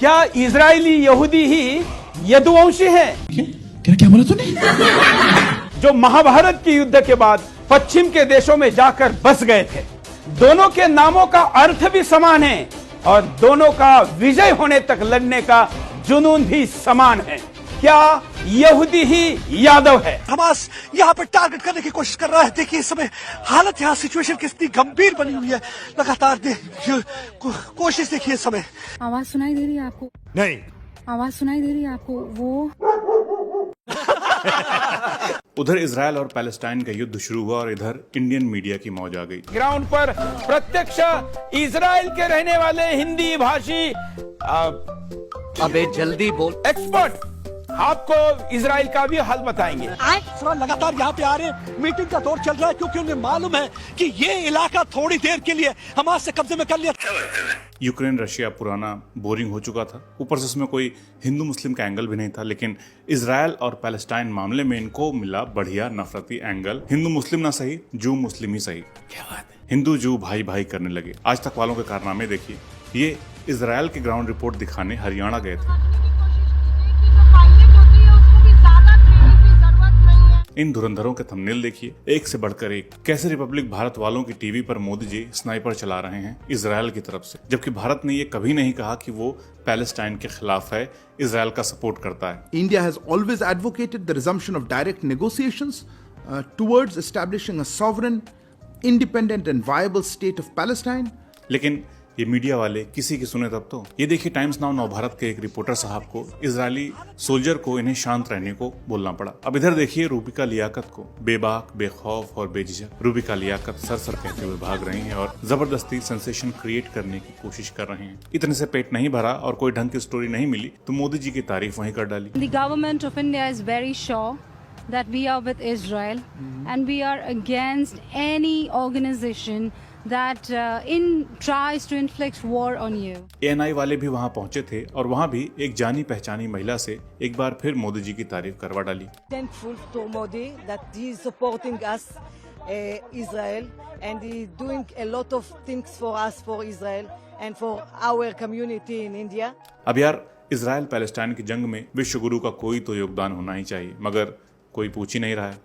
क्या इजरायली यहूदी ही यदुवंशी हैं? क्या बोला तूने? जो महाभारत के युद्ध के बाद पश्चिम के देशों में जाकर बस गए थे। दोनों के नामों का अर्थ भी समान है और दोनों का विजय होने तक लड़ने का जुनून भी समान है। क्या यहूदी ही यादव है? हमास यहाँ पर टारगेट करने की कोशिश कर रहा है। देखिए इस समय हालत, यहाँ सिचुएशन कितनी गंभीर बनी हुई है। लगातार कोशिश देखिए इस समय। आवाज सुनाई दे रही है आपको? नहीं, आवाज सुनाई दे रही है आपको? वो उधर इजरायल और पैलेस्टाइन का युद्ध शुरू हुआ और इधर इंडियन मीडिया की मौज आ गई। ग्राउंड पर प्रत्यक्ष इजराइल के रहने वाले हिंदी भाषी अबे जल्दी बोल। एक्सपर्ट आपको इजराइल का भी हाल बताएंगे। लगातार यहाँ पे आ रहे हैं, मीटिंग का दौर चल रहा है क्योंकि उन्हें मालूम है कि ये इलाका थोड़ी देर के लिए हमास से कब्जे में कर लिया। यूक्रेन रशिया पुराना बोरिंग हो चुका था, ऊपर से उसमें कोई हिंदू मुस्लिम का एंगल भी नहीं था, लेकिन इजरायल और पैलेस्टाइन मामले में इनको मिला बढ़िया नफरती एंगल। हिंदू मुस्लिम ना सही, जू मुस्लिम ही सही। क्या बात है, हिंदू जू भाई भाई करने लगे। आज तक वालों के कारनामे देखिए। ये इजरायल की ग्राउंड रिपोर्ट दिखाने हरियाणा गए थे। इन धुरंधरों के थंबनेल देखिए, एक से बढ़कर एक। कैसे रिपब्लिक भारत वालों की टीवी पर मोदी जी स्नाइपर चला रहे हैं इजरायल की तरफ से, जबकि भारत ने ये कभी नहीं कहा कि वो पैलेस्टाइन के खिलाफ है, इजरायल का सपोर्ट करता है। India has always advocated the resumption of direct negotiations towards establishing a sovereign, independent and viable state of Palestine. लेकिन ये मीडिया वाले किसी की सुने तब तो। ये देखिए टाइम्स नाउ नवभारत के एक रिपोर्टर साहब को इजरायली सोल्जर को इन्हें शांत रहने को बोलना पड़ा। अब इधर देखिए रूबिका लियाकत को, बेबाक, बेखौफ और बेझिझक रूबिका लियाकत सर सर कहते हुए भाग रही हैं और जबरदस्ती सेंसेशन क्रिएट करने की कोशिश कर रहे हैं। इतने से पेट नहीं भरा और कोई ढंग की स्टोरी नहीं मिली तो मोदी जी की तारीफ वहीं कर डाली। The government of India is very sure that we are with Israel and we are against any organization that tries to inflict war on you. ANI वाले भी वहां पहुंचे थे और वहां भी एक जानी पहचानी महिला से एक बार फिर मोदी जी की तारीफ करवा डाली। Thankful to Modi that he is supporting us, Israel, and he is doing a lot of things for us, for Israel and for our community in India. अब यार इजरायल पैलेस्टाइन की जंग में विश्व गुरु का कोई तो योगदान होना ही चाहिए, मगर कोई पूछ ही नहीं रहा है।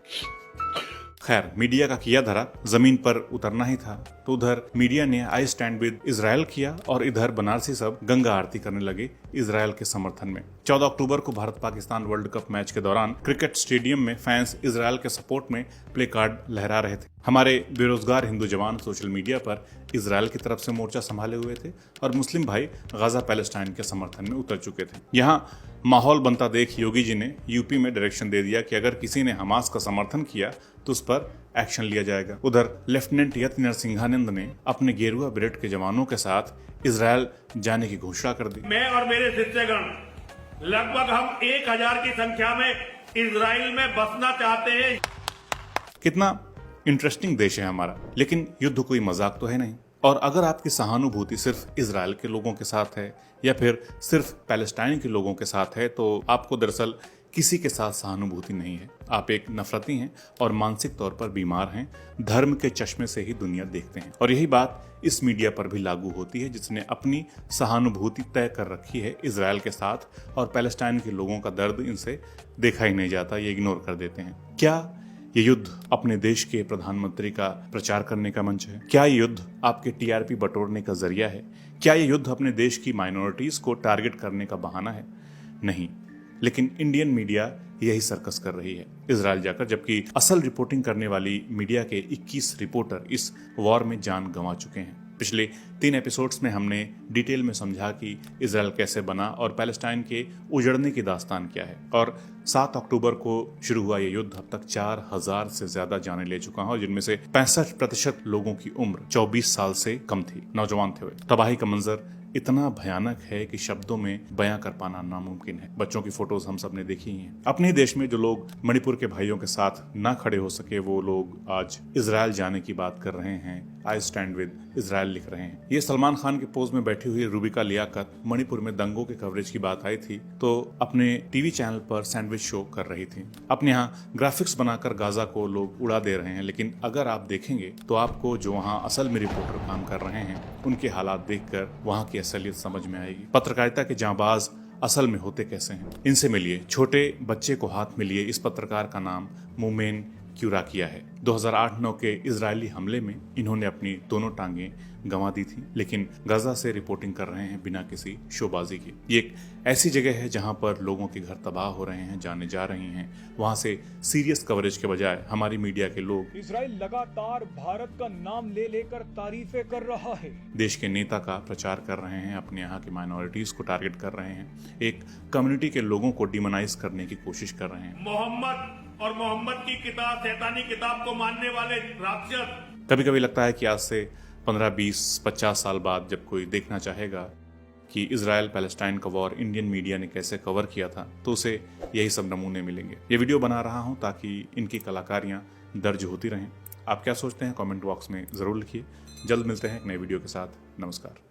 खैर, मीडिया का किया धरा जमीन पर उतरना ही था, तो उधर मीडिया ने आई स्टैंड विद इजरायल किया और इधर बनारसी सब गंगा आरती करने लगे इजरायल के समर्थन में। 14 अक्टूबर को Bharat Pakistan world cup match के दौरान क्रिकेट स्टेडियम में फैंस इजरायल के सपोर्ट में प्ले कार्ड लहरा रहे थे। हमारे बेरोजगार हिंदू जवान सोशल मीडिया पर इजरायल की तरफ से मोर्चा संभाले हुए थे और मुस्लिम भाई गाजा पैलेस्टाइन के समर्थन में उतर चुके थे। यहाँ माहौल बनता देख योगी जी ने यूपी में डायरेक्शन दे दिया कि अगर किसी ने हमास का समर्थन किया तो उस पर एक्शन लिया जाएगा। उधर लेफ्टिनेंट यति नरसिंहानंद ने अपने गेरुआ ब्रिगेड के जवानों के साथ इजरायल जाने की घोषणा कर दी। मैं और मेरे शिष्यगण लगभग हम 1000 की संख्या में इजराइल में बसना चाहते हैं। कितना इंटरेस्टिंग देश है हमारा, लेकिन युद्ध कोई मजाक तो है नहीं। और अगर आपकी सहानुभूति सिर्फ इजरायल के लोगों के साथ है या फिर सिर्फ पैलेस्टाइन के लोगों के साथ है तो आपको दरअसल किसी के साथ सहानुभूति नहीं है। आप एक नफरती हैं और मानसिक तौर पर बीमार हैं, धर्म के चश्मे से ही दुनिया देखते हैं। और यही बात इस मीडिया पर भी लागू होती है जिसने अपनी सहानुभूति तय कर रखी है इजरायल के साथ और पैलेस्टाइन के लोगों का दर्द इनसे देखा ही नहीं जाता, ये इग्नोर कर देते हैं। क्या ये युद्ध अपने देश के प्रधानमंत्री का प्रचार करने का मंच है? क्या ये युद्ध आपके टीआरपी बटोरने का जरिया है? क्या ये युद्ध अपने देश की माइनॉरिटीज को टारगेट करने का बहाना है? नहीं, लेकिन इंडियन मीडिया यही सर्कस कर रही है इजरायल जाकर, जबकि असल रिपोर्टिंग करने वाली मीडिया के 21 रिपोर्टर इस वॉर में जान गंवा चुके हैं। पिछले 3 एपिसोड्स में हमने डिटेल में समझा कि इजरायल कैसे बना और पैलेस्टाइन के उजड़ने की दास्तान क्या है। और 7 अक्टूबर को शुरू हुआ ये युद्ध अब तक 4000 से ज्यादा जाने ले चुका है, जिनमें से 65% लोगों की उम्र 24 साल से कम थी, नौजवान थे वे। तबाही का मंजर इतना भयानक है कि शब्दों में बयां कर पाना नामुमकिन है। बच्चों की फोटोज हम सब ने देखी हैं। अपने देश में जो लोग मणिपुर के भाइयों के साथ ना खड़े हो सके वो लोग आज इजरायल जाने की बात कर रहे हैं, आई स्टैंड विद इजरायल लिख रहे हैं। ये सलमान खान के पोज में बैठी हुई रूबिका लियाकत मणिपुर में दंगों के कवरेज की बात आई थी तो अपने टीवी चैनल पर सैंडविच शो कर रही थी। अपने यहाँ ग्राफिक्स बनाकर गाजा को लोग उड़ा दे रहे हैं, लेकिन अगर आप देखेंगे तो आपको जो वहाँ असल में रिपोर्टर काम कर रहे हैं उनके हालात देखकर वहाँ की असलियत समझ में आएगी। पत्रकारिता के जांबाज असल में होते कैसे हैं, इनसे मिलिए। छोटे बच्चे को हाथ में लिए इस पत्रकार का नाम मोमेन क्यूराकिया है। 2008-9 के इजरायली हमले में इन्होंने अपनी दोनों टांगें गंवा दी थी, लेकिन गजा से रिपोर्टिंग कर रहे हैं बिना किसी शोबाजी के। ये एक ऐसी जगह है जहां पर लोगों के घर तबाह हो रहे हैं, जाने जा रही हैं। वहां से सीरियस कवरेज के बजाय हमारी मीडिया के लोग इजराइल लगातार भारत का नाम ले लेकर तारीफें कर रहा है। देश के नेता का प्रचार कर रहे हैं, अपने यहाँ की माइनॉरिटीज को टारगेट कर रहे हैं, एक कम्युनिटी के लोगों को डिमोनाइज करने की कोशिश कर रहे हैं। मोहम्मद और मोहम्मद की किताब, शैतानी किताब को मानने वाले राक्षस। कभी कभी लगता है कि आज से 15, 20, 50 साल बाद जब कोई देखना चाहेगा कि इजराइल पैलेस्टाइन का वॉर इंडियन मीडिया ने कैसे कवर किया था, तो उसे यही सब नमूने मिलेंगे। ये वीडियो बना रहा हूं ताकि इनकी कलाकारियां दर्ज होती रहें। आप क्या सोचते हैं कमेंट बॉक्स में जरूर लिखिए। जल्द मिलते हैं एक नए वीडियो के साथ। नमस्कार।